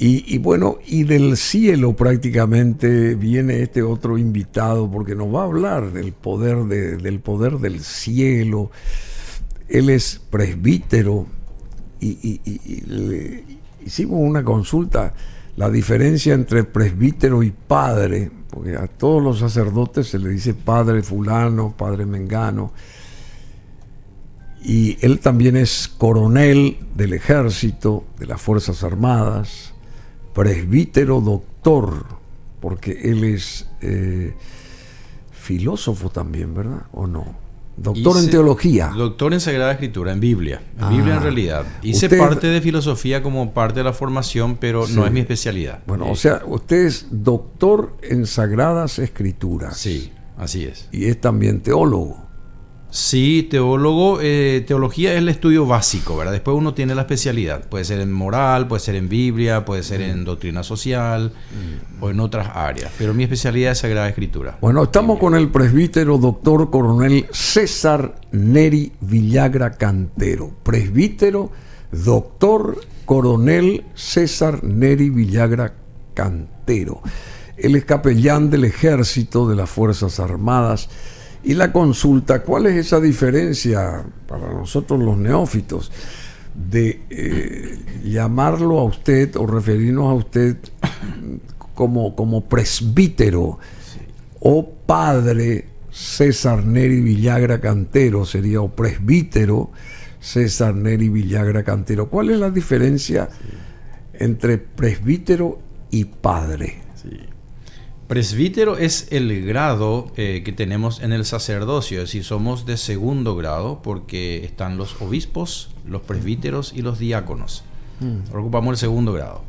Y bueno, y del cielo prácticamente viene este otro invitado porque nos va a hablar del poder del poder del cielo. Él es presbítero y le hicimos una consulta, la diferencia entre presbítero y padre, porque a todos los sacerdotes se le dice padre fulano, padre mengano. Y él también es coronel del ejército, de las Fuerzas Armadas, presbítero doctor, porque él es filósofo también, ¿verdad? ¿O no? Doctor en teología. Doctor en Sagrada Escritura, en Biblia. En Biblia en realidad. Hice parte de filosofía como parte de la formación, pero no es mi especialidad. Bueno, o sea, usted es doctor en Sagradas Escrituras. Sí, así es. Y es también teólogo. Sí, teólogo. Teología es el estudio básico, ¿verdad? Después uno tiene la especialidad. Puede ser en moral, puede ser en Biblia, puede ser en doctrina social o en otras áreas. Pero mi especialidad es Sagrada Escritura. Bueno, estamos con el presbítero doctor coronel César Neri Villagra Cantero. Presbítero doctor coronel César Neri Villagra Cantero. Él es capellán del Ejército de las Fuerzas Armadas. Y la consulta, ¿cuál es esa diferencia para nosotros los neófitos de llamarlo a usted o referirnos a usted como presbítero o padre César Neri Villagra Cantero sería, o presbítero César Neri Villagra Cantero? ¿Cuál es la diferencia entre presbítero y padre? Sí. Presbítero es el grado que tenemos en el sacerdocio, es decir, somos de segundo grado porque están los obispos, los presbíteros y los diáconos. Ahora ocupamos el segundo grado.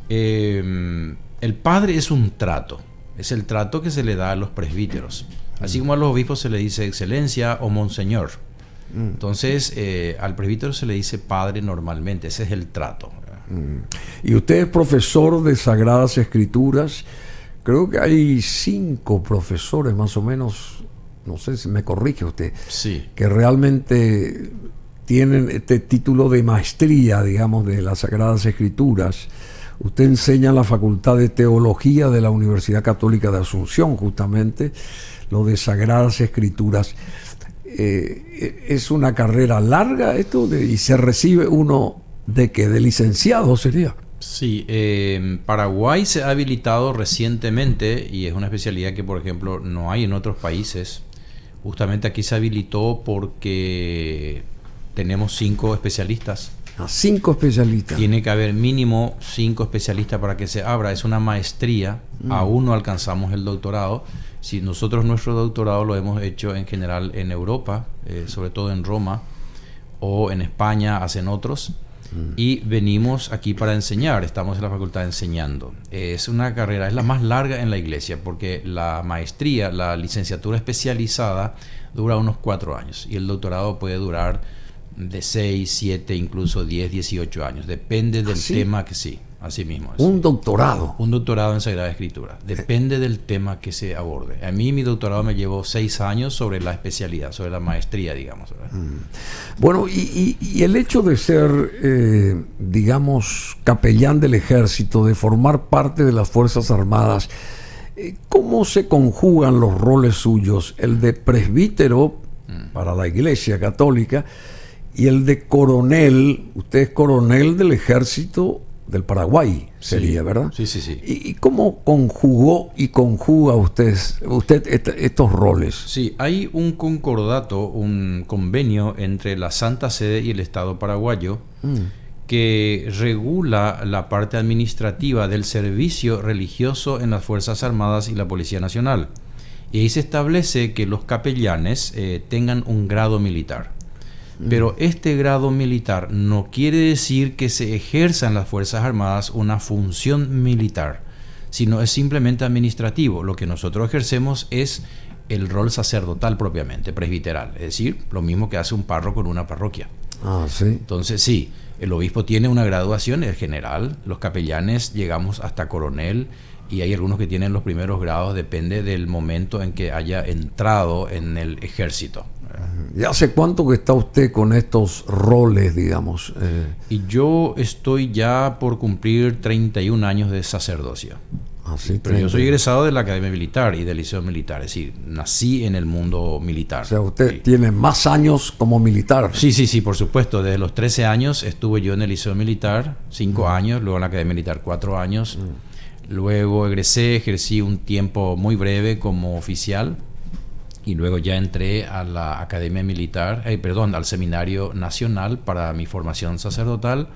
El padre es un trato, es el trato que se le da a los presbíteros. Así como a los obispos se le dice excelencia o monseñor. Entonces, al presbítero se le dice padre normalmente, ese es el trato. Y usted es profesor de Sagradas Escrituras. Creo que hay 5 profesores más o menos, no sé si me corrige usted, sí, que realmente tienen este título de maestría, digamos, de las Sagradas Escrituras. Usted enseña en la Facultad de Teología de la Universidad Católica de Asunción, justamente, lo de Sagradas Escrituras. ¿Es una carrera larga esto? ¿Y se recibe uno de qué? ¿De licenciado sería? Sí, Paraguay se ha habilitado recientemente y es una especialidad que, por ejemplo, no hay en otros países. Justamente aquí se habilitó porque tenemos 5 especialistas. 5 especialistas. Tiene que haber mínimo 5 especialistas para que se abra. Es una maestría. Aún no alcanzamos el doctorado. Si nosotros nuestro doctorado lo hemos hecho en general en Europa, sobre todo en Roma, o en España hacen otros. Y venimos aquí para enseñar, estamos en la facultad enseñando. Es una carrera, es la más larga en la iglesia, porque la maestría, la licenciatura especializada, dura unos 4 años y el doctorado puede durar de 6, 7, incluso 10, 18 años. Depende del tema que sí, así mismo. Un doctorado. Un doctorado en Sagrada Escritura. Depende del tema que se aborde. A mí mi doctorado me llevó 6 años sobre la especialidad, sobre la maestría, digamos. Bueno, y el hecho de ser, digamos, capellán del ejército, de formar parte de las Fuerzas Armadas, ¿cómo se conjugan los roles suyos? El de presbítero para la Iglesia Católica y el de coronel. Usted es coronel del ejército del Paraguay, sería, sí, ¿verdad? Sí, sí, sí. ¿Y cómo conjugó y conjuga usted estos roles? Sí, hay un concordato, un convenio entre la Santa Sede y el Estado paraguayo que regula la parte administrativa del servicio religioso en las Fuerzas Armadas y la Policía Nacional. Y ahí se establece que los capellanes tengan un grado militar. Pero este grado militar no quiere decir que se ejerza en las Fuerzas Armadas una función militar, sino es simplemente administrativo. Lo que nosotros ejercemos es el rol sacerdotal propiamente, presbiteral, es decir, lo mismo que hace un párroco en una parroquia. ¿Sí? Entonces sí, el obispo tiene una graduación, el general, los capellanes llegamos hasta coronel y hay algunos que tienen los primeros grados, depende del momento en que haya entrado en el ejército. ¿Y hace cuánto que está usted con estos roles, digamos? Y yo estoy ya por cumplir 31 años de sacerdocio. Así, Pero yo soy egresado de la Academia Militar y del Liceo Militar, es decir, nací en el mundo militar. O sea, usted Sí. tiene más años como militar. Sí, por supuesto. Desde los 13 años estuve yo en el Liceo Militar, 5 años, luego en la Academia Militar 4 años. Luego egresé, ejercí un tiempo muy breve como oficial y luego ya entré a la Academia Militar, al Seminario Nacional para mi formación sacerdotal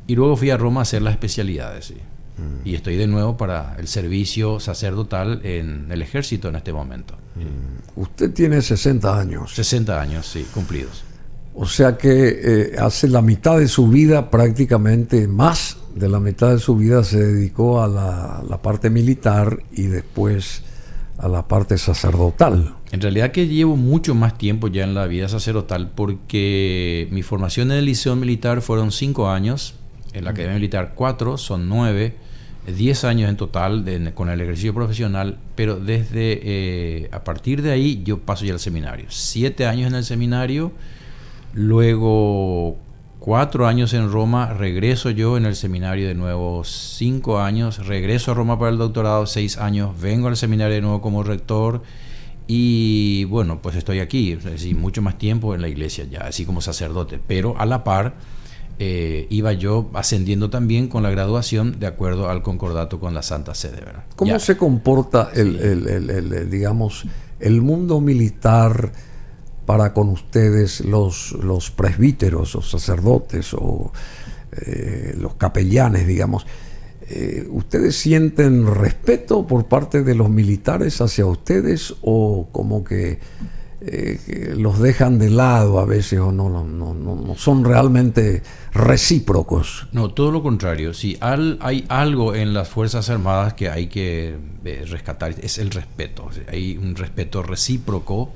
y luego fui a Roma a hacer las especialidades. Sí. Y estoy de nuevo para el servicio sacerdotal en el ejército en este momento. Usted tiene 60 años. 60 años, sí, cumplidos. O sea que hace la mitad de su vida, prácticamente más de la mitad de su vida, se dedicó a la parte militar y después a la parte sacerdotal. En realidad que llevo mucho más tiempo ya en la vida sacerdotal porque mi formación en el Liceo Militar fueron 5 años, en la Academia Militar 4, son 9, 10 años en total con el ejercicio profesional, pero desde a partir de ahí yo paso ya al seminario. 7 años en el seminario, luego 4 años en Roma, regreso yo en el seminario de nuevo 5 años, regreso a Roma para el doctorado 6 años, vengo al seminario de nuevo como rector y bueno, pues estoy aquí, es decir, mucho más tiempo en la iglesia ya, así como sacerdote, pero a la par iba yo ascendiendo también con la graduación de acuerdo al concordato con la Santa Sede, ¿verdad? ¿Cómo Ya. se comporta digamos, el mundo militar para con ustedes, los presbíteros o sacerdotes o los capellanes, digamos? ¿Ustedes sienten respeto por parte de los militares hacia ustedes o como que los dejan de lado a veces o no son realmente recíprocos? No, todo lo contrario. Si hay algo en las Fuerzas Armadas que hay que rescatar, es el respeto. O sea, hay un respeto recíproco,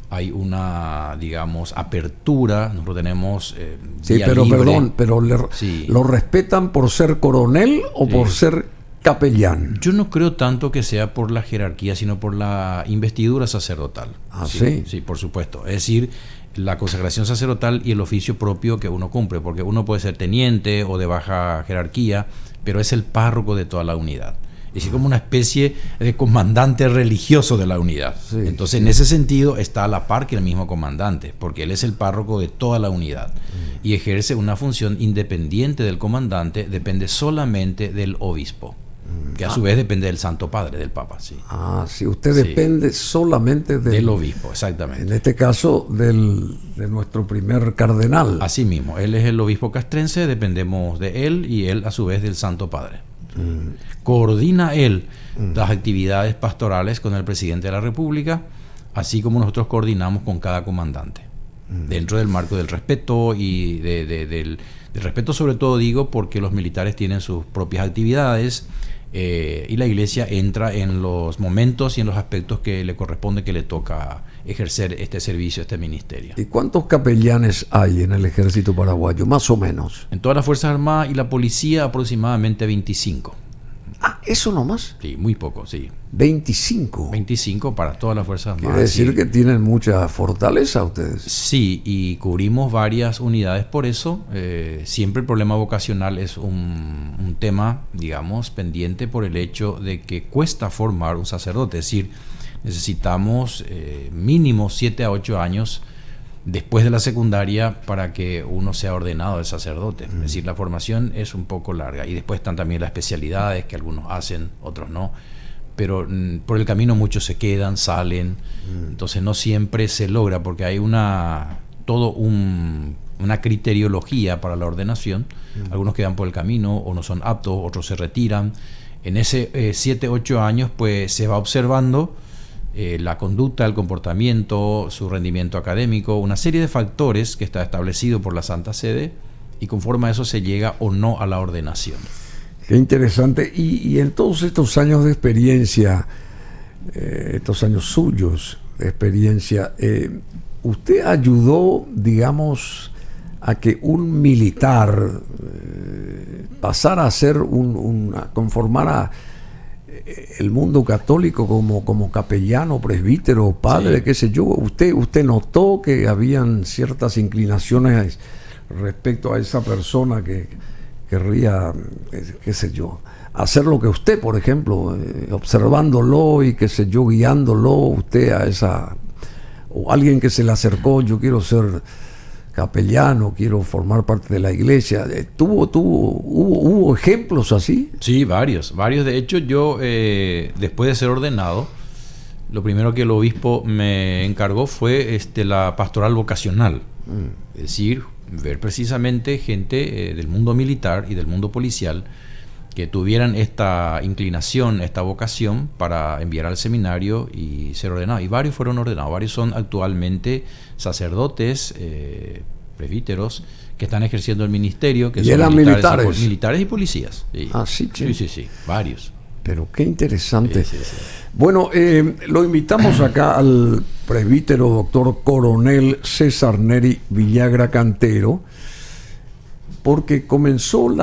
hay una, digamos, apertura. Nosotros tenemos Sí, vía pero libre. perdón, pero Sí. ¿lo respetan por ser coronel o por ser capellán? Yo no creo tanto que sea por la jerarquía, sino por la investidura sacerdotal. Ah, ¿sí? Sí, por supuesto. Es decir, la consagración sacerdotal y el oficio propio que uno cumple, porque uno puede ser teniente o de baja jerarquía, pero es el párroco de toda la unidad. Es decir, como una especie de comandante religioso de la unidad. Sí, Entonces, en ese sentido, está a la par que el mismo comandante, porque él es el párroco de toda la unidad y ejerce una función independiente del comandante, depende solamente del obispo, que a su vez depende del Santo Padre, del Papa. Sí. Ah, sí, usted Sí. depende solamente Del obispo, exactamente. en este caso de nuestro primer cardenal. Así mismo, él es el obispo castrense, dependemos de él y él a su vez del Santo Padre. Coordina él las actividades pastorales con el presidente de la República, así como nosotros coordinamos con cada comandante, dentro del marco del respeto y del respeto, sobre todo digo porque los militares tienen sus propias actividades y la iglesia entra en los momentos y en los aspectos que le corresponde, que le toca ejercer este servicio, este ministerio. ¿Y cuántos capellanes hay en el ejército paraguayo, más o menos? En todas las Fuerzas Armadas y la policía aproximadamente 25. Ah, eso nomás. Sí, muy poco, sí. 25. 25 para todas las Fuerzas Armadas. Quiere decir Sí. que tienen mucha fortaleza ustedes. Sí, y cubrimos varias unidades por eso. Siempre el problema vocacional es un tema, digamos, pendiente por el hecho de que cuesta formar un sacerdote. Es decir, necesitamos mínimo 7 a 8 años después de la secundaria para que uno sea ordenado de sacerdote. Es decir, la formación es un poco larga. Y después están también las especialidades que algunos hacen, otros no. Pero por el camino muchos se quedan, salen. Entonces no siempre se logra porque hay una criteriología para la ordenación. Algunos quedan por el camino o no son aptos, otros se retiran. En ese 7, 8 años pues se va observando la conducta, el comportamiento, su rendimiento académico, una serie de factores que está establecido por la Santa Sede y conforme a eso se llega o no a la ordenación. Qué interesante. Y en todos estos años de experiencia, estos años suyos de experiencia, ¿usted ayudó, digamos, a que un militar pasara a ser conformara el mundo católico como capellano, presbítero, padre, Sí. qué sé yo, usted notó que habían ciertas inclinaciones respecto a esa persona que querría, qué sé yo, hacer lo que usted, por ejemplo, observándolo y qué sé yo, guiándolo usted a esa, o alguien que se le acercó, yo quiero ser capellano, quiero formar parte de la iglesia. ¿Hubo ejemplos así? Sí, varios. De hecho, yo, después de ser ordenado, lo primero que el obispo me encargó fue la pastoral vocacional. Es decir, ver precisamente gente del mundo militar y del mundo policial que tuvieran esta inclinación, esta vocación para enviar al seminario y ser ordenados. Y varios fueron ordenados. Varios son actualmente sacerdotes, presbíteros, que están ejerciendo el ministerio, que ¿Y son eran militares? militares y policías. Sí. Ah, sí, che. Sí, varios. Pero qué interesante. Sí. Bueno, lo invitamos acá al presbítero doctor coronel César Neri Villagra Cantero, porque comenzó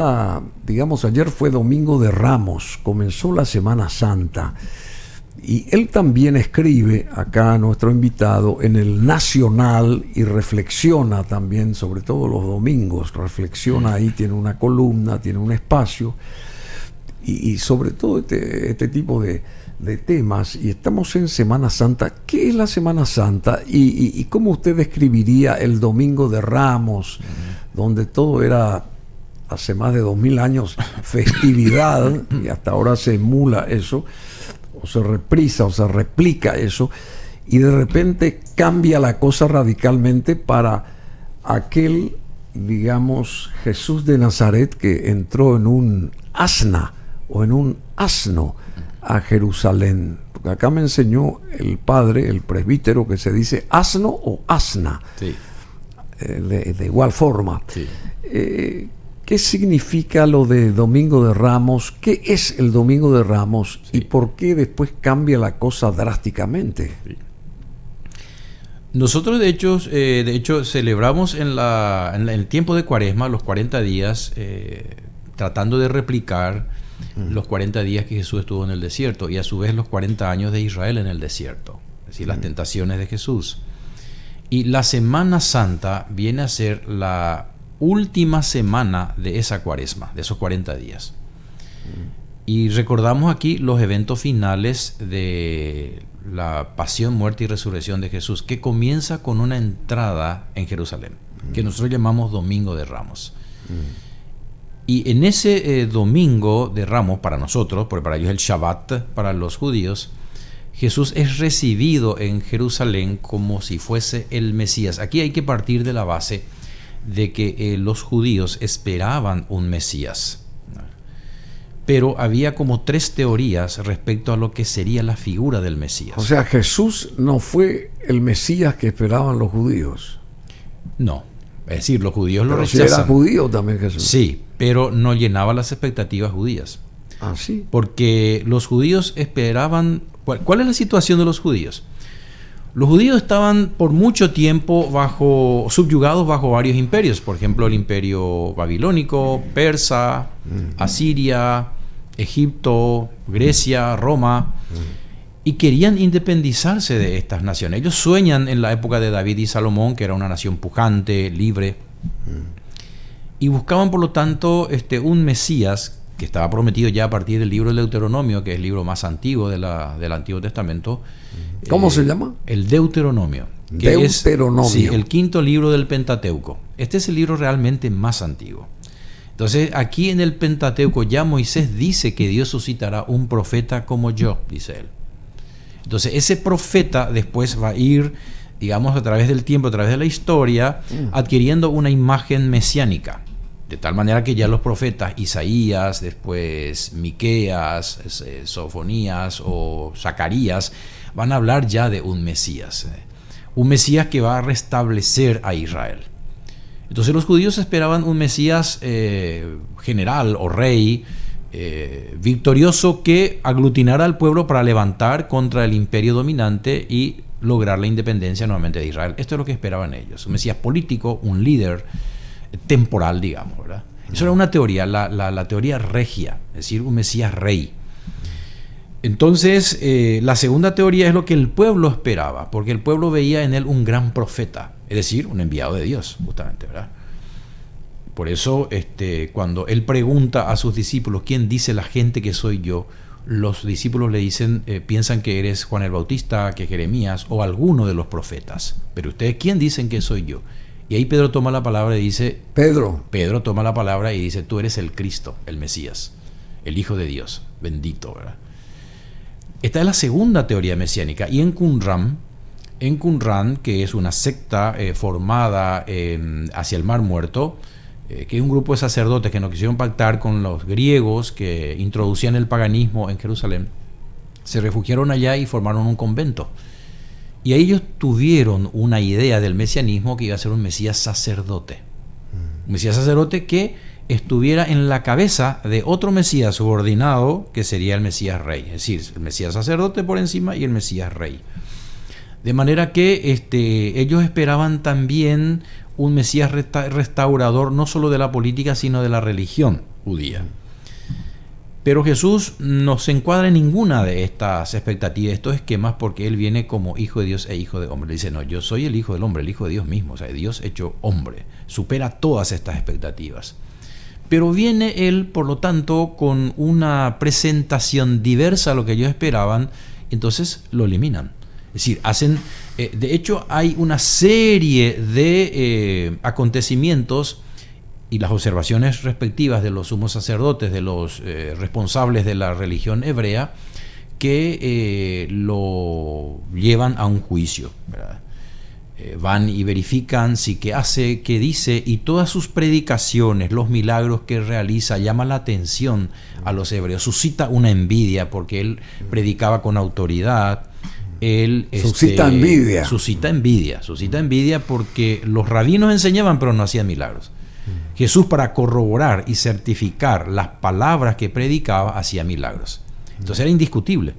digamos, ayer fue Domingo de Ramos, comenzó la Semana Santa, y él también escribe acá, nuestro invitado, en el Nacional, y reflexiona también, sobre todo los domingos, reflexiona ahí, tiene una columna, tiene un espacio, y sobre todo este tipo de temas, y estamos en Semana Santa. ¿Qué es la Semana Santa? ¿Y cómo usted describiría el Domingo de Ramos, donde todo era, hace más de 2000 años, festividad, y hasta ahora se emula eso, o se reprisa, o se replica eso, y de repente cambia la cosa radicalmente para aquel, digamos, Jesús de Nazaret que entró en un asna o en un asno a Jerusalén? Porque acá me enseñó el padre, el presbítero, que se dice asno o asna, Sí. De igual forma. Sí. ¿Qué significa lo de Domingo de Ramos? ¿Qué es el Domingo de Ramos? Sí. ¿Y por qué después cambia la cosa drásticamente? Sí. Nosotros de hecho celebramos en el tiempo de Cuaresma los 40 días, tratando de replicar los 40 días que Jesús estuvo en el desierto, y a su vez los 40 años de Israel en el desierto, es decir, las tentaciones de Jesús. Y la Semana Santa viene a ser la última semana de esa Cuaresma, de esos 40 días. Y recordamos aquí los eventos finales de la pasión, muerte y resurrección de Jesús, que comienza con una entrada en Jerusalén, que nosotros llamamos Domingo de Ramos. Y en ese Domingo de Ramos, para nosotros, porque para ellos es el Shabbat, para los judíos, Jesús es recibido en Jerusalén como si fuese el Mesías. Aquí hay que partir de la base de que los judíos esperaban un Mesías. Pero había como 3 teorías respecto a lo que sería la figura del Mesías. O sea, Jesús no fue el Mesías que esperaban los judíos. No, es decir, los judíos lo Pero si rechazan. era judío también Jesús. Sí, pero no llenaba las expectativas judías. Ah, sí. Porque los judíos esperaban... ¿Cuál es la situación de los judíos? Los judíos estaban por mucho tiempo subyugados bajo varios imperios. Por ejemplo, el imperio babilónico, persa, Asiria, Egipto, Grecia, Roma. Y querían independizarse de estas naciones. Ellos sueñan en la época de David y Salomón, que era una nación pujante, libre. Y buscaban, por lo tanto, un Mesías que estaba prometido ya a partir del libro del Deuteronomio, que es el libro más antiguo del Antiguo Testamento. ¿Cómo se llama? El Deuteronomio. Que Deuteronomio. Es, sí, el 5.º libro del Pentateuco. Este es el libro realmente más antiguo. Entonces, aquí en el Pentateuco ya Moisés dice que Dios suscitará un profeta como yo, dice él. Entonces, ese profeta después va a ir, digamos, a través del tiempo, a través de la historia, adquiriendo una imagen mesiánica. De tal manera que ya los profetas Isaías, después Miqueas, Sofonías o Zacarías van a hablar ya de un Mesías que va a restablecer a Israel. Entonces los judíos esperaban un Mesías general o rey victorioso que aglutinara al pueblo para levantar contra el imperio dominante y lograr la independencia nuevamente de Israel. Esto es lo que esperaban ellos, un Mesías político, un líder temporal, digamos, ¿verdad? Eso era una teoría, la teoría regia, es decir, un Mesías rey. Entonces, la segunda teoría es lo que el pueblo esperaba, porque el pueblo veía en él un gran profeta, es decir, un enviado de Dios, justamente, ¿verdad? Por eso, cuando él pregunta a sus discípulos, ¿quién dice la gente que soy yo?, los discípulos le dicen, piensan que eres Juan el Bautista, que Jeremías o alguno de los profetas. Pero ustedes, ¿quién dicen que soy yo? Y ahí Pedro toma la palabra y dice... Pedro toma la palabra y dice, tú eres el Cristo, el Mesías, el Hijo de Dios, bendito, ¿verdad? Esta es la segunda teoría mesiánica. Y en Qumran, que es una secta formada hacia el Mar Muerto, que es un grupo de sacerdotes que no quisieron pactar con los griegos que introducían el paganismo en Jerusalén, se refugiaron allá y formaron un convento. Y ahí ellos tuvieron una idea del mesianismo, que iba a ser un Mesías sacerdote. Un Mesías sacerdote que estuviera en la cabeza de otro Mesías subordinado, que sería el Mesías rey. Es decir, el Mesías sacerdote por encima y el Mesías rey. De manera que ellos esperaban también un Mesías restaurador, no solo de la política, sino de la religión judía. Pero Jesús no se encuadra en ninguna de estas expectativas, estos esquemas, porque Él viene como Hijo de Dios e Hijo de hombre. Le dice, no, yo soy el Hijo del hombre, el Hijo de Dios mismo, o sea, Dios hecho hombre. Supera todas estas expectativas. Pero viene Él, por lo tanto, con una presentación diversa a lo que ellos esperaban, entonces lo eliminan. Es decir, de hecho hay una serie de acontecimientos y las observaciones respectivas de los sumos sacerdotes, de los responsables de la religión hebrea, que lo llevan a un juicio, ¿verdad? Van y verifican si qué hace, qué dice, y todas sus predicaciones, los milagros que realiza, llaman la atención a los hebreos, suscita una envidia, porque él predicaba con autoridad. Él suscita envidia porque los rabinos enseñaban pero no hacían milagros. Jesús, para corroborar y certificar las palabras que predicaba, hacía milagros. Entonces era indiscutible.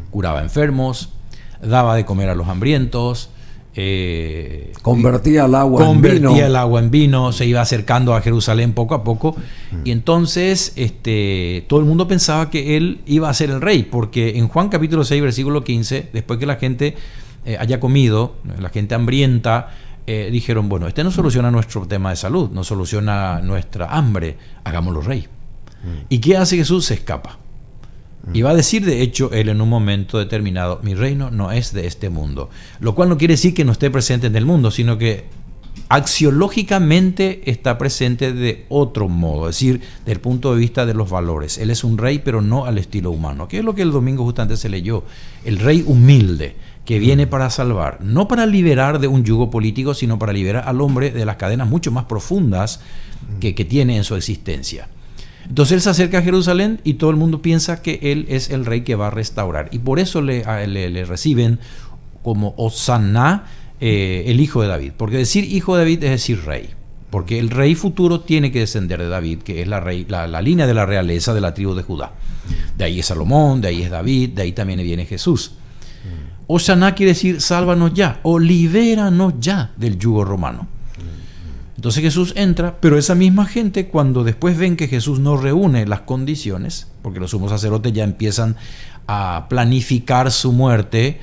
Curaba enfermos, daba de comer a los hambrientos, convertía el agua en vino, se iba acercando a Jerusalén poco a poco. Y entonces todo el mundo pensaba que él iba a ser el rey, porque en Juan capítulo 6 versículo 15, después que la gente haya comido, la gente hambrienta, dijeron, bueno, no soluciona nuestro tema de salud, no soluciona nuestra hambre, hagámoslo rey. ¿Y qué hace Jesús? Se escapa. Y va a decir, de hecho, él en un momento determinado, mi reino no es de este mundo. Lo cual no quiere decir que no esté presente en el mundo, sino que axiológicamente está presente de otro modo, es decir, desde el punto de vista de los valores. Él es un rey, pero no al estilo humano, que es lo que el domingo justamente se leyó. El rey humilde, que viene para salvar, no para liberar de un yugo político, sino para liberar al hombre de las cadenas mucho más profundas que tiene en su existencia. Entonces él se acerca a Jerusalén y todo el mundo piensa que él es el rey que va a restaurar. Y por eso le reciben como Hosanna, el hijo de David. Porque decir hijo de David es decir rey. Porque el rey futuro tiene que descender de David, que es la línea de la realeza de la tribu de Judá. De ahí es Salomón, de ahí es David, de ahí también viene Jesús. Hosanna quiere decir sálvanos ya o libéranos ya del yugo romano. Entonces Jesús entra, pero esa misma gente, cuando después ven que Jesús no reúne las condiciones, porque los sumos sacerdotes ya empiezan a planificar su muerte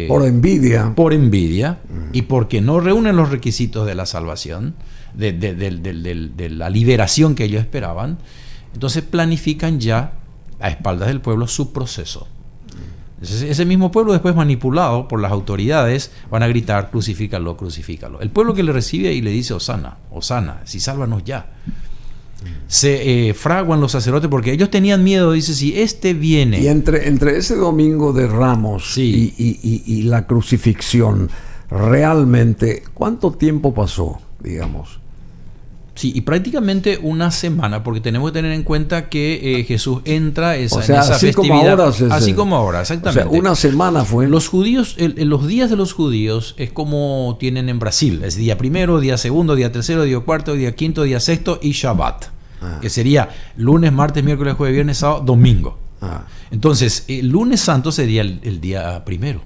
por envidia y porque no reúnen los requisitos de la salvación, de la liberación que ellos esperaban, entonces planifican ya a espaldas del pueblo su proceso. Ese mismo pueblo, después manipulado por las autoridades, van a gritar, crucifícalo, crucifícalo. El pueblo que le recibe y le dice, Hosanna, Hosanna, si sálvanos ya. Se fraguan los sacerdotes porque ellos tenían miedo, dice, si viene. Y entre ese domingo de Ramos y la crucifixión, realmente, ¿cuánto tiempo pasó, digamos? Sí, y prácticamente una semana, porque tenemos que tener en cuenta que Jesús entra en esa así festividad. Así como ahora, exactamente. O sea, una semana fue. Los judíos, los días de los judíos es como tienen en Brasil. Es día primero, día segundo, día tercero, día cuarto, día quinto, día sexto y Shabbat. Que sería lunes, martes, miércoles, jueves, viernes, sábado, domingo. Entonces, el lunes santo sería el día primero.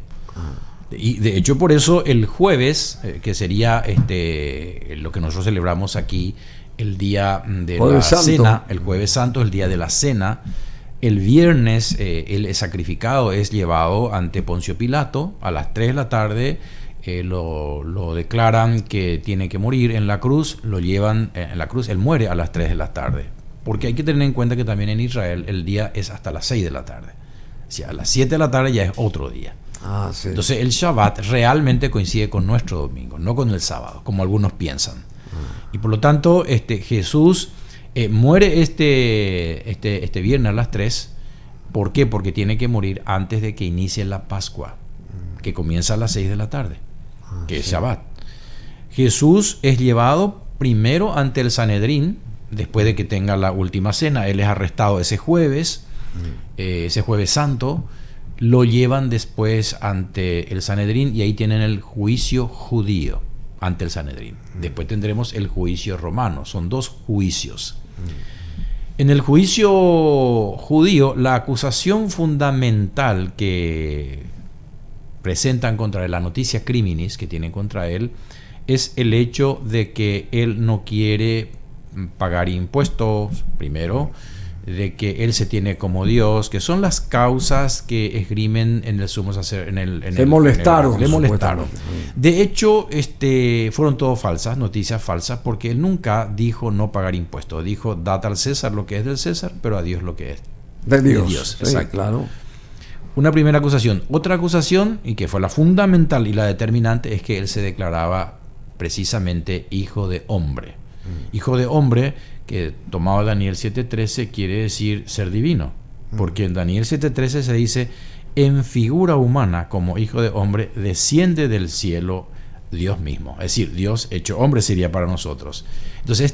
Y de hecho por eso el jueves, que sería lo que nosotros celebramos aquí, el día de la cena, el jueves santo, el día de la cena, El viernes el sacrificado es llevado ante Poncio Pilato a las 3 de la tarde. Lo declaran que tiene que morir en la cruz, lo llevan en la cruz, él muere a las 3 de la tarde. Porque hay que tener en cuenta que también en Israel el día es hasta las 6 de la tarde. O sea, a las 7 de la tarde ya es otro día. Sí. Entonces el Shabbat realmente coincide con nuestro domingo, no con el sábado, como algunos piensan. Y por lo tanto, Jesús muere este viernes a las 3. ¿Por qué? Porque tiene que morir antes de que inicie la Pascua, que comienza a las 6 de la tarde, que es Shabbat. Jesús es llevado primero ante el Sanedrín, después de que tenga la última cena. Él es arrestado ese jueves santo. Lo llevan después ante el Sanedrín y ahí tienen el juicio judío ante el Sanedrín. Después tendremos el juicio romano. Son 2 juicios. En el juicio judío, la acusación fundamental que presentan contra él, la noticia criminis que tienen contra él, es el hecho de que él no quiere pagar impuestos, primero, de que él se tiene como Dios, que son las causas que esgrimen en el sumo sacerdote. Le molestaron. De hecho, fueron todo falsas, noticias falsas, porque él nunca dijo no pagar impuestos. Dijo, dad al César lo que es del César, pero a Dios lo que es de Dios. Sí, exacto. Claro. Una primera acusación. Otra acusación, y que fue la fundamental y la determinante, es que él se declaraba precisamente hijo de hombre. Hijo de hombre, que tomado Daniel 7:13, quiere decir ser divino. Porque en Daniel 7:13 se dice, en figura humana, como hijo de hombre, desciende del cielo Dios mismo. Es decir, Dios hecho hombre sería para nosotros. Entonces,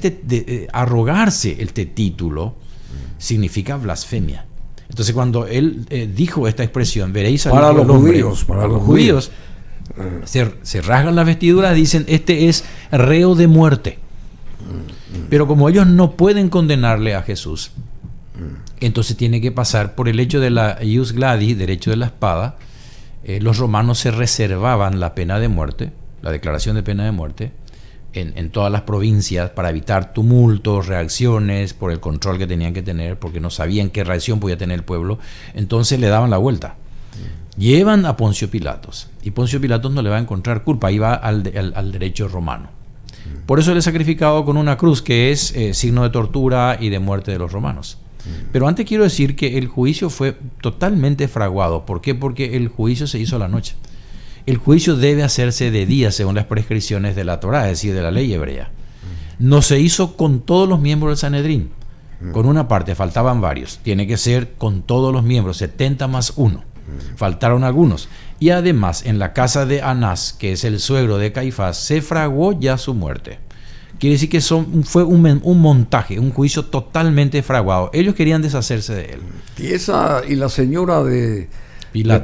arrogarse este título significa blasfemia. Entonces, cuando él dijo esta expresión, veréis al para Hijo los del Hombre, judíos, para los judíos, se rasgan las vestiduras, dicen, este es reo de muerte. Pero como ellos no pueden condenarle a Jesús, entonces tiene que pasar por el hecho de la ius gladi, derecho de la espada. Los romanos se reservaban la pena de muerte, la declaración de pena de muerte, en todas las provincias para evitar tumultos, reacciones, por el control que tenían que tener, porque no sabían qué reacción podía tener el pueblo. Entonces le daban la vuelta. Llevan a Poncio Pilatos, y Poncio Pilatos no le va a encontrar culpa, ahí va al derecho romano. Por eso él es sacrificado con una cruz, que es signo de tortura y de muerte de los romanos. Pero antes quiero decir que el juicio fue totalmente fraguado. ¿Por qué? Porque el juicio se hizo a la noche. El juicio debe hacerse de día, según las prescripciones de la Torá, es decir, de la ley hebrea. No se hizo con todos los miembros del Sanedrín. Con una parte, faltaban varios. Tiene que ser con todos los miembros, 70 más 1. Faltaron algunos. Y además, en la casa de Anás, que es el suegro de Caifás, se fraguó ya su muerte. Quiere decir que fue un montaje, un juicio totalmente fraguado. Ellos querían deshacerse de él. Y la señora de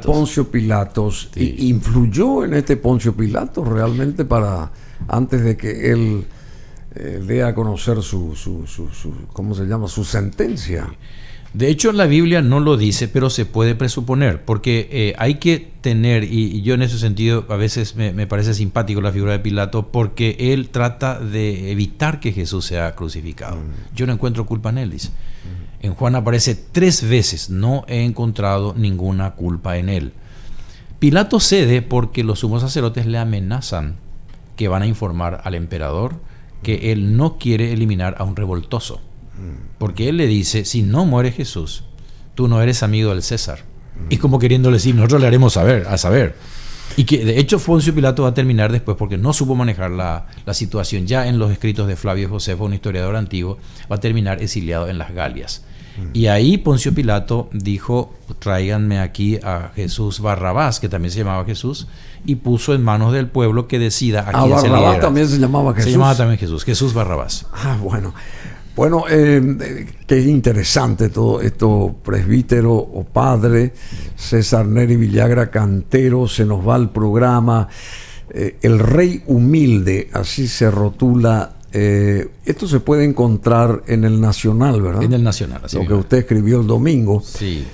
Poncio Pilatos, sí, ¿influyó en este Poncio Pilatos realmente antes de que él dé a conocer ¿cómo se llama? Su sentencia? Sí. De hecho, la Biblia no lo dice, pero se puede presuponer, porque hay que tener, y yo en ese sentido a veces me parece simpático la figura de Pilato, porque él trata de evitar que Jesús sea crucificado. Yo no encuentro culpa en él, dice. En Juan aparece 3 veces, no he encontrado ninguna culpa en él. Pilato cede porque los sumos sacerdotes le amenazan que van a informar al emperador que él no quiere eliminar a un revoltoso. Porque él le dice, si no muere Jesús, tú no eres amigo del César. Y como queriéndole decir, nosotros le haremos a saber. Y que de hecho Poncio Pilato va a terminar después, porque no supo manejar la situación. Ya en los escritos de Flavio Josefo, un historiador antiguo, va a terminar exiliado en las Galias. Y ahí Poncio Pilato dijo, tráiganme aquí a Jesús Barrabás, que también se llamaba Jesús, y puso en manos del pueblo que decida a quién se le Barrabás también se llamaba Jesús. Se llamaba también Jesús Barrabás. Bueno, qué interesante todo esto, presbítero o padre César Neri Villagra Cantero. Se nos va el programa. El rey humilde, así se rotula. Esto se puede encontrar en el Nacional, ¿verdad? En el Nacional, así lo que usted escribió el domingo. Sí.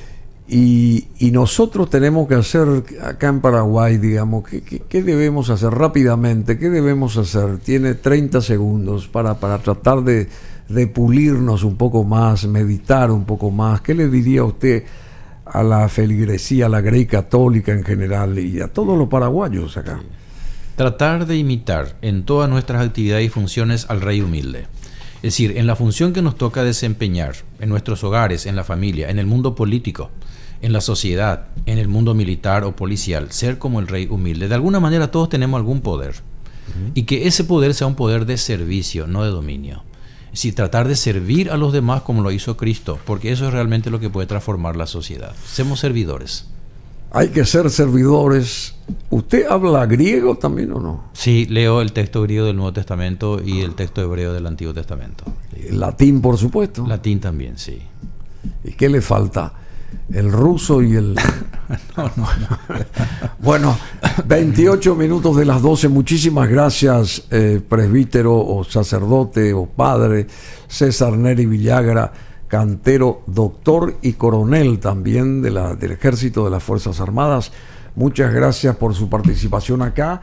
Y nosotros tenemos que hacer acá en Paraguay, digamos, ¿qué debemos hacer rápidamente? ¿Qué debemos hacer? Tiene 30 segundos para tratar de pulirnos un poco más, meditar un poco más. ¿Qué le diría usted a la feligresía, a la Grey Católica en general y a todos los paraguayos acá? Tratar de imitar en todas nuestras actividades y funciones al Rey humilde. Es decir, en la función que nos toca desempeñar, en nuestros hogares, en la familia, en el mundo político, en la sociedad, en el mundo militar o policial, ser como el Rey humilde. De alguna manera todos tenemos algún poder. Y que ese poder sea un poder de servicio, no de dominio. Es decir, tratar de servir a los demás como lo hizo Cristo, porque eso es realmente lo que puede transformar la sociedad. Seamos servidores. Hay que ser servidores. ¿Usted habla griego también o no? Sí, leo el texto griego del Nuevo Testamento y el texto hebreo del Antiguo Testamento. Latín, por supuesto. Latín también, sí. ¿Y qué le falta? El ruso y el... No. Bueno, 28 minutos de las 12. Muchísimas gracias, presbítero o sacerdote o padre César Neri Villagra Cantero, doctor y coronel también del Ejército de las Fuerzas Armadas. Muchas gracias por su participación acá.